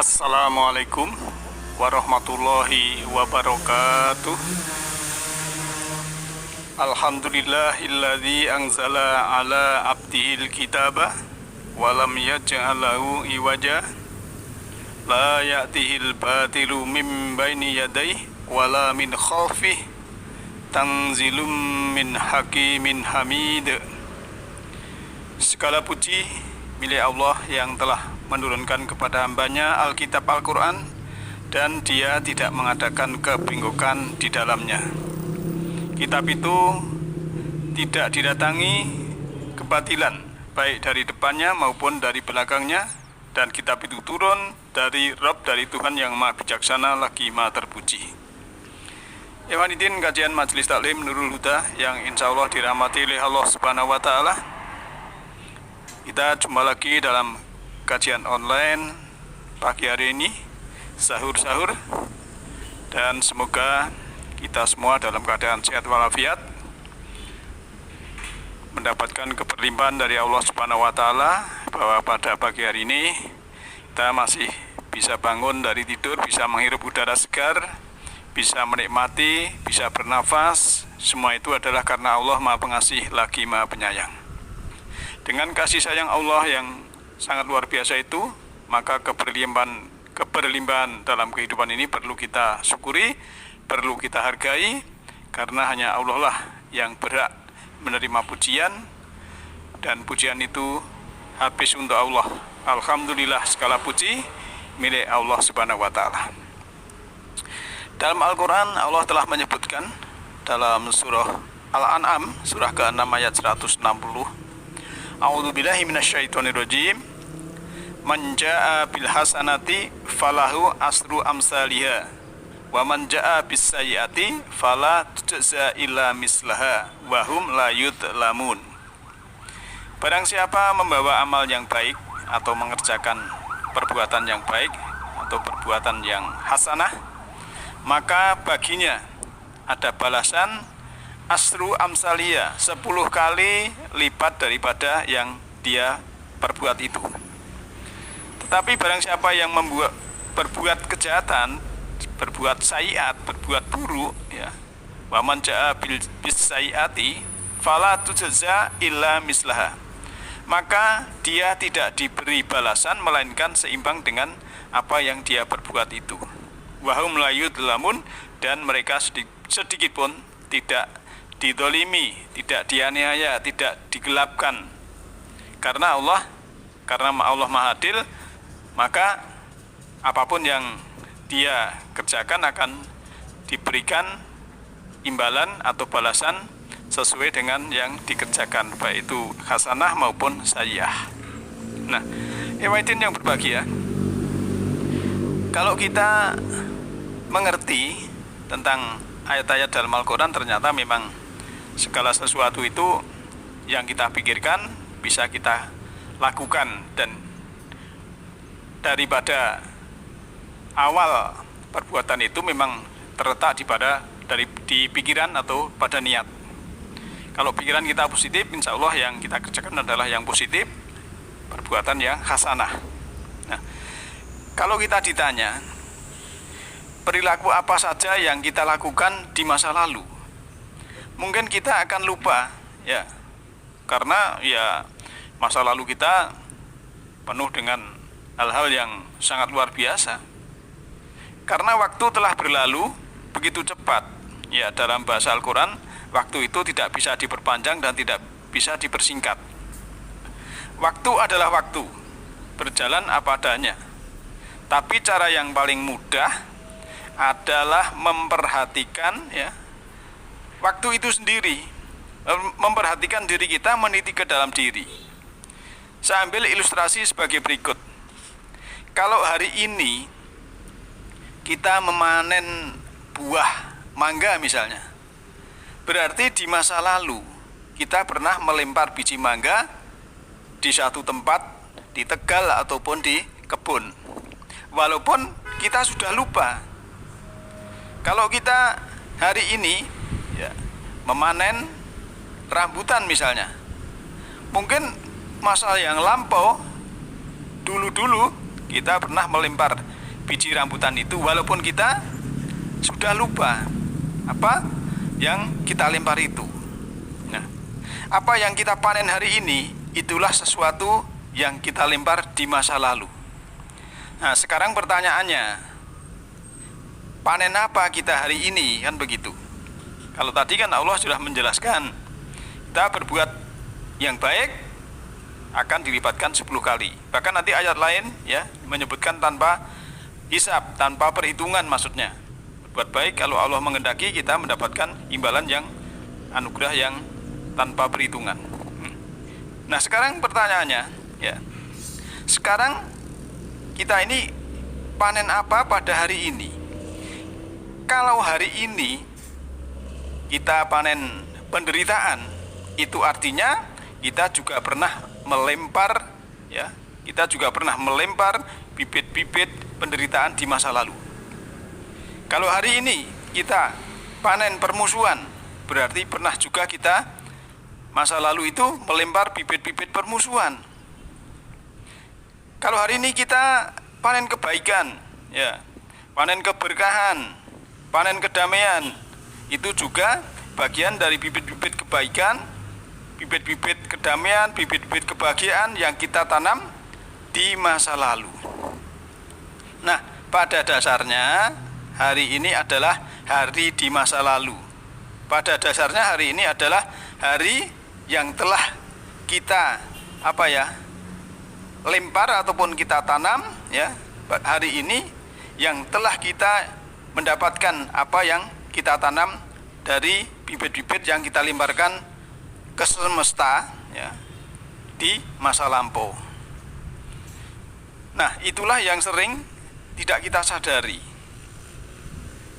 Assalamualaikum warahmatullahi wabarakatuh. Alhamdulillahilladzi anzala ala abdihil kitaba walam yaj'alahu iwaja la ya'tihil batilu min baini yadayhi wala min khalfih tanzilum min hakimin hamid. Segala puji milik Allah yang telah menurunkan kepada hambanya Alkitab Al-Quran dan dia tidak mengadakan kebingungkan di dalamnya. Kitab itu tidak didatangi kebatilan baik dari depannya maupun dari belakangnya, dan kitab itu turun dari Rabb, dari Tuhan yang maha bijaksana lagi maha terpuji. Ikhwanidin, kajian Majelis Taklim Nurul Huda yang insya Allah dirahmati oleh Allah Subhanahu wa Ta'ala. Kita jumpa lagi dalam kajian online pagi hari ini, sahur-sahur, dan semoga kita semua dalam keadaan sehat walafiat, mendapatkan keberlimpahan dari Allah Subhanahu wa Ta'ala, bahwa pada pagi hari ini kita masih bisa bangun dari tidur, bisa menghirup udara segar, bisa menikmati, bisa bernafas. Semua itu adalah karena Allah Maha Pengasih lagi Maha Penyayang. Dengan kasih sayang Allah yang sangat luar biasa itu, maka keberlimpahan dalam kehidupan ini perlu kita syukuri, perlu kita hargai, karena hanya Allah lah yang berhak menerima pujian, dan pujian itu habis untuk Allah. Alhamdulillah, segala puji milik Allah Subhanahu wa Ta'ala. Dalam Al-Quran Allah telah menyebutkan dalam surah Al-An'am surah ke-6 ayat 160, A'udzubillahi minasyaitonirrajim. Man jaa'a bil hasanati falahu asru amsalihha wa man jaa'a bis sayyiati fala tujza illa mislaha wa hum la yudlamun. Barang siapa membawa amal yang baik atau mengerjakan perbuatan yang baik atau perbuatan yang hasanah, maka baginya ada balasan asru amsalia, 10 kali lipat daripada yang dia perbuat itu. Tetapi barang siapa yang berbuat kejahatan, berbuat sayiat, berbuat buruk, ya, wa man jaa bis sayiati fala tujza illa mislaha, maka dia tidak diberi balasan melainkan seimbang dengan apa yang dia perbuat itu. Wa hum la yudlamun, dan mereka sedikit pun tidak didolimi, tidak dianiaya, tidak digelapkan. Karena Allah Maha Adil, maka apapun yang dia kerjakan akan diberikan imbalan atau balasan sesuai dengan yang dikerjakan, baik itu hasanah maupun sayyi'ah. Nah, ikhwatin yang berbahagia, kalau kita mengerti tentang ayat-ayat dalam Al-Quran, ternyata memang segala sesuatu itu yang kita pikirkan bisa kita lakukan, dan daripada awal perbuatan itu memang terletak di pikiran atau pada niat. Kalau pikiran kita positif, insya Allah yang kita kerjakan adalah yang positif, perbuatan yang hasanah. Nah, kalau kita ditanya perilaku apa saja yang kita lakukan di masa lalu, mungkin kita akan lupa, ya, karena ya masa lalu kita penuh dengan hal-hal yang sangat luar biasa. Karena waktu telah berlalu begitu cepat, ya, dalam bahasa Al-Quran waktu itu tidak bisa diperpanjang dan tidak bisa dipersingkat. Waktu adalah waktu, berjalan apa adanya. Tapi cara yang paling mudah adalah memperhatikan, ya, waktu itu sendiri, memperhatikan diri kita, meniti ke dalam diri. Saya ambil ilustrasi sebagai berikut. Kalau hari ini kita memanen buah mangga misalnya, berarti di masa lalu kita pernah melempar biji mangga di satu tempat, di Tegal ataupun di kebun. Walaupun kita sudah lupa. Kalau kita hari ini, ya, memanen rambutan misalnya, mungkin masa yang lampau, dulu-dulu kita pernah melempar biji rambutan itu, walaupun kita sudah lupa apa yang kita lempar itu. Nah, apa yang kita panen hari ini itulah sesuatu yang kita lempar di masa lalu. Nah, sekarang pertanyaannya, panen apa kita hari ini, kan begitu. Kalau tadi kan Allah sudah menjelaskan, kita berbuat yang baik akan dilipatkan 10 kali. Bahkan nanti ayat lain ya menyebutkan tanpa hisab, tanpa perhitungan maksudnya. Berbuat baik kalau Allah menghendaki kita mendapatkan imbalan yang anugerah yang tanpa perhitungan. Nah, sekarang pertanyaannya ya. Sekarang kita ini panen apa pada hari ini? Kalau hari ini kita panen penderitaan, itu artinya kita juga pernah melempar ya, kita juga pernah melempar bibit-bibit penderitaan di masa lalu. Kalau hari ini kita panen permusuhan, berarti pernah juga kita masa lalu itu melempar bibit-bibit permusuhan. Kalau hari ini kita panen kebaikan ya, panen keberkahan, panen kedamaian, itu juga bagian dari bibit-bibit kebaikan, bibit-bibit kedamaian, bibit-bibit kebahagiaan yang kita tanam di masa lalu. Nah, pada dasarnya hari ini adalah hari di masa lalu. Pada dasarnya hari ini adalah hari yang telah kita lempar ataupun kita tanam ya. Hari ini yang telah kita mendapatkan apa yang kita tanam dari bibit-bibit yang kita lemparkan ke semesta ya, di masa lampau. Nah, itulah yang sering tidak kita sadari.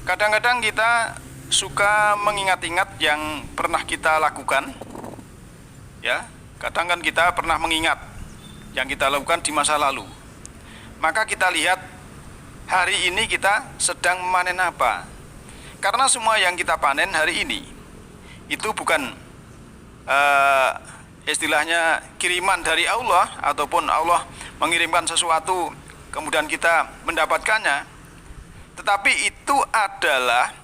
Kadang-kadang kita suka mengingat-ingat yang pernah kita lakukan ya. Kadang kan kita pernah mengingat yang kita lakukan di masa lalu. Maka kita lihat hari ini kita sedang memanen apa. Karena semua yang kita panen hari ini itu bukan istilahnya kiriman dari Allah, ataupun Allah mengirimkan sesuatu kemudian kita mendapatkannya, tetapi itu adalah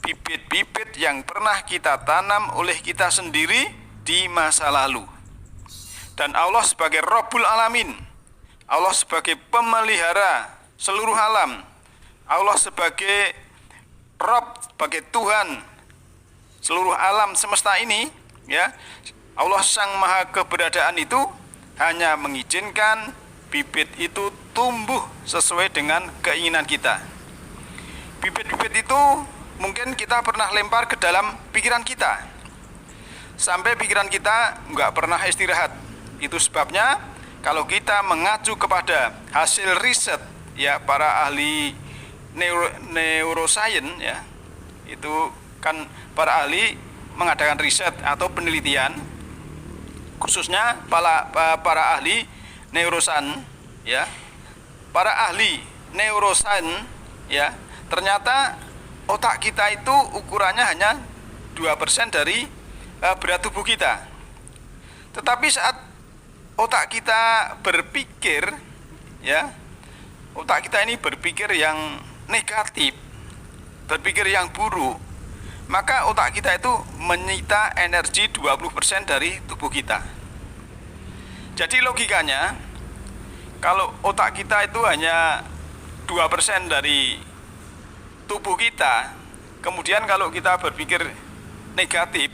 bibit-bibit yang pernah kita tanam oleh kita sendiri di masa lalu. Dan Allah sebagai Rabbul Alamin, Allah sebagai pemelihara seluruh alam, Allah sebagai Rabb, sebagai Tuhan seluruh alam semesta ini ya, Allah Sang Maha Keberadaan itu hanya mengizinkan bibit itu tumbuh sesuai dengan keinginan kita. Bibit-bibit itu mungkin kita pernah lempar ke dalam pikiran kita, sampai pikiran kita nggak pernah istirahat. Itu sebabnya kalau kita mengacu kepada hasil riset ya para ahli neuroscience ya, itu kan para ahli mengadakan riset atau penelitian, khususnya para ahli neuroscience ya, para ahli neuroscience ya, ternyata otak kita itu ukurannya hanya 2% dari berat tubuh kita. Tetapi saat otak kita berpikir ya, otak kita ini berpikir yang negatif, berpikir yang buruk, maka otak kita itu menyita energi 20% dari tubuh kita. Jadi logikanya, kalau otak kita itu hanya 2% dari tubuh kita, kemudian kalau kita berpikir negatif,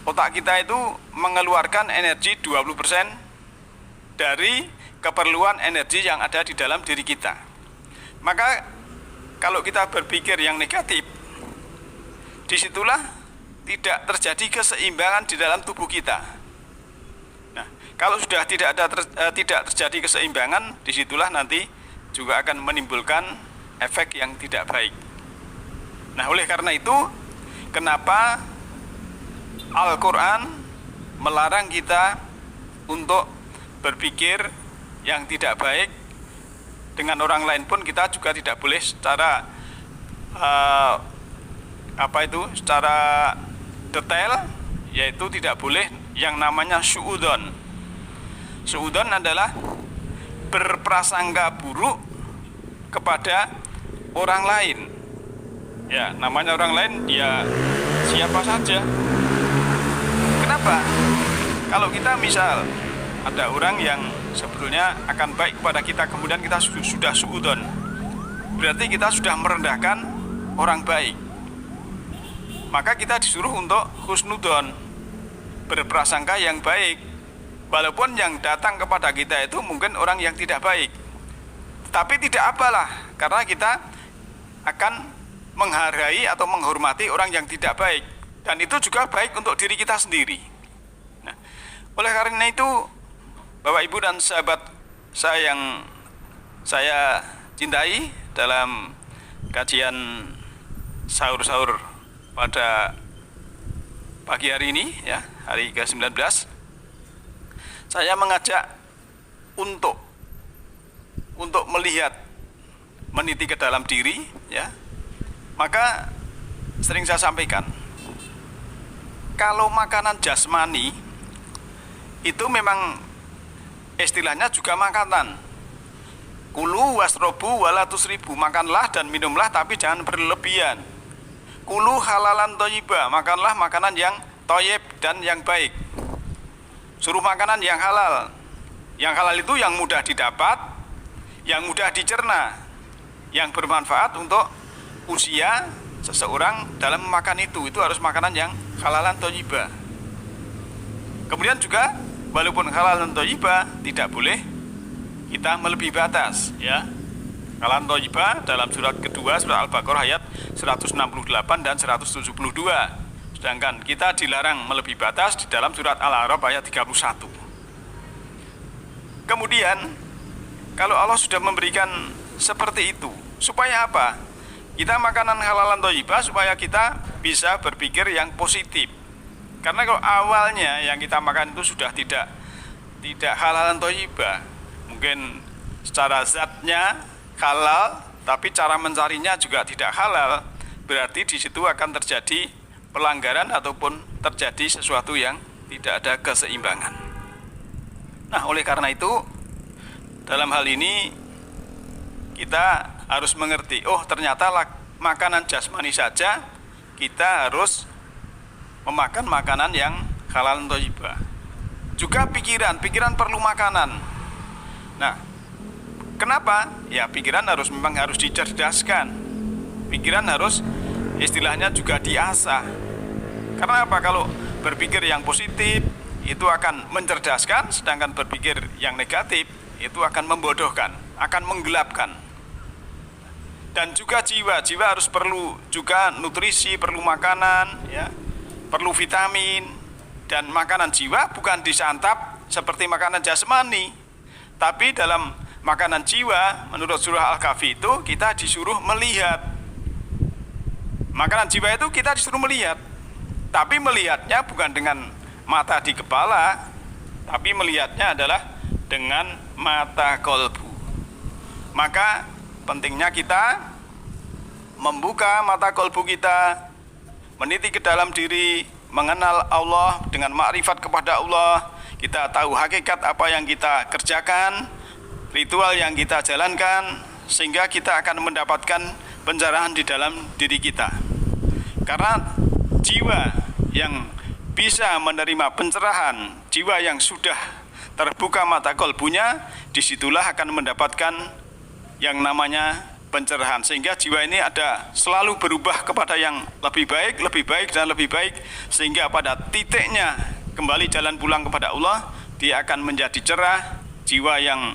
otak kita itu mengeluarkan energi 20% dari keperluan energi yang ada di dalam diri kita. Maka kalau kita berpikir yang negatif, disitulah tidak terjadi keseimbangan di dalam tubuh kita. Nah, kalau sudah tidak terjadi keseimbangan, disitulah nanti juga akan menimbulkan efek yang tidak baik. Nah, oleh karena itu, kenapa Al-Quran melarang kita untuk berpikir yang tidak baik dengan orang lain pun kita juga tidak boleh secara secara detail, yaitu tidak boleh yang namanya suudzon. Suudzon adalah berprasangka buruk kepada orang lain. Ya, namanya orang lain ya siapa saja. Kenapa? Kalau kita misal ada orang yang sebetulnya akan baik kepada kita, kemudian kita sudah suudzon, berarti kita sudah merendahkan orang baik. Maka kita disuruh untuk husnudzon, berprasangka yang baik, walaupun yang datang kepada kita itu mungkin orang yang tidak baik. Tapi tidak apalah, karena kita akan menghargai atau menghormati orang yang tidak baik, dan itu juga baik untuk diri kita sendiri. Nah, oleh karena itu, Bapak Ibu dan sahabat saya yang saya cintai, dalam kajian sahur-sahur pada pagi hari ini, ya, hari ke-19, saya mengajak untuk melihat, meniti ke dalam diri, ya. Maka sering saya sampaikan, kalau makanan jasmani itu memang istilahnya juga makanan. Kulu wasrobu wala tusribu, makanlah dan minumlah tapi jangan berlebihan. Kulu halalan thayyibah, makanlah makanan yang thayyib dan yang baik. Suruh makanan yang halal. Yang halal itu yang mudah didapat, yang mudah dicerna, yang bermanfaat untuk usia seseorang dalam makan itu harus makanan yang halalan thayyibah. Kemudian juga walaupun halalan thayyibah tidak boleh kita melebihi batas, ya. Halalan thayyibah dalam surat kedua, surat Al-Baqarah ayat 168 dan 172. Sedangkan kita dilarang melebihi batas di dalam surat Al-A'raf ayat 31. Kemudian kalau Allah sudah memberikan seperti itu, supaya apa? Kita makanan halalan thayyibah supaya kita bisa berpikir yang positif. Karena kalau awalnya yang kita makan itu sudah tidak halalan thayyibah, mungkin secara zatnya halal, tapi cara mencarinya juga tidak halal, berarti di situ akan terjadi pelanggaran ataupun terjadi sesuatu yang tidak ada keseimbangan. Nah, oleh karena itu, dalam hal ini kita harus mengerti, oh ternyata makanan jasmani saja kita harus memakan makanan yang halal thayyibah. Juga pikiran perlu makanan. Nah, kenapa? Ya pikiran memang harus dicerdaskan. Pikiran harus istilahnya juga diasah. Karena apa? Kalau berpikir yang positif itu akan mencerdaskan, sedangkan berpikir yang negatif itu akan membodohkan, akan menggelapkan. Dan juga jiwa harus perlu juga nutrisi, perlu makanan, ya, perlu vitamin. Dan makanan jiwa bukan disantap seperti makanan jasmani, tapi dalam makanan jiwa menurut surah Al-Kahfi itu kita disuruh melihat. Makanan jiwa itu kita disuruh melihat, tapi melihatnya bukan dengan mata di kepala, tapi melihatnya adalah dengan mata kolbu. Maka pentingnya kita membuka mata kolbu kita, meniti ke dalam diri, mengenal Allah dengan makrifat kepada Allah. Kita tahu hakikat apa yang kita kerjakan, ritual yang kita jalankan, sehingga kita akan mendapatkan pencerahan di dalam diri kita. Karena jiwa yang bisa menerima pencerahan, jiwa yang sudah terbuka mata kolbunya, disitulah akan mendapatkan yang namanya pencerahan, sehingga jiwa ini ada selalu berubah kepada yang lebih baik dan lebih baik, sehingga pada titiknya kembali jalan pulang kepada Allah, dia akan menjadi cerah, jiwa yang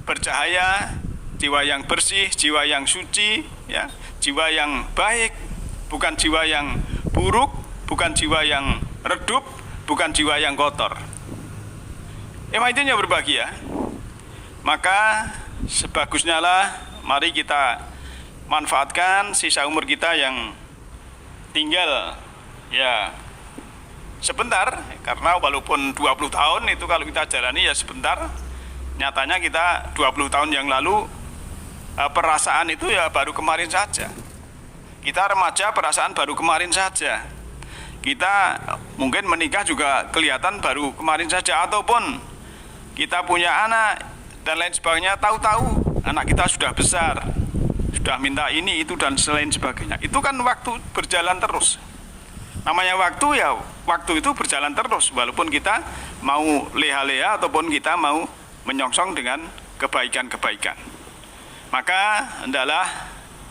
bercahaya, jiwa yang bersih, jiwa yang suci, ya, jiwa yang baik, bukan jiwa yang buruk, bukan jiwa yang redup, bukan jiwa yang kotor. Intinya berbahagia. Maka sebagusnya lah, mari kita manfaatkan sisa umur kita yang tinggal ya sebentar, karena walaupun 20 tahun itu kalau kita jalani ya sebentar, nyatanya kita 20 tahun yang lalu perasaan itu ya baru kemarin saja. Kita remaja perasaan baru kemarin saja. Kita mungkin menikah juga kelihatan baru kemarin saja, ataupun kita punya anak dan lain sebagainya, tahu-tahu anak kita sudah besar, sudah minta ini itu dan selain sebagainya. Itu kan waktu berjalan terus. Namanya waktu ya, waktu itu berjalan terus walaupun kita mau leha-leha ataupun kita mau menyongsong dengan kebaikan-kebaikan. Maka hendaklah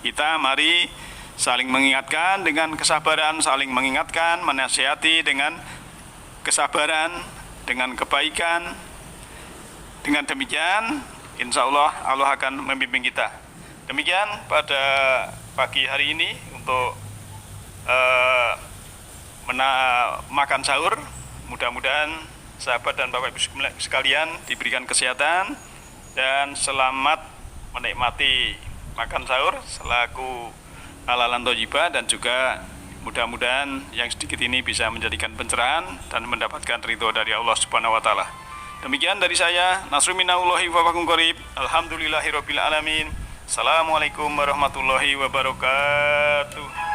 kita mari saling mengingatkan dengan kesabaran, saling mengingatkan, menasihati dengan kesabaran, dengan kebaikan. Dengan demikian, insya Allah Allah akan membimbing kita. Demikian pada pagi hari ini untuk makan sahur. Mudah-mudahan sahabat dan Bapak Ibu sekalian diberikan kesehatan dan selamat menikmati makan sahur selaku halalan thayyibah, dan juga mudah-mudahan yang sedikit ini bisa menjadikan pencerahan dan mendapatkan ridho dari Allah Subhanahu wa taala. Demikian dari saya, Nasrul minallahi wa fakum qarib. Alhamdulillahirabbil alamin. Assalamualaikum warahmatullahi wabarakatuh.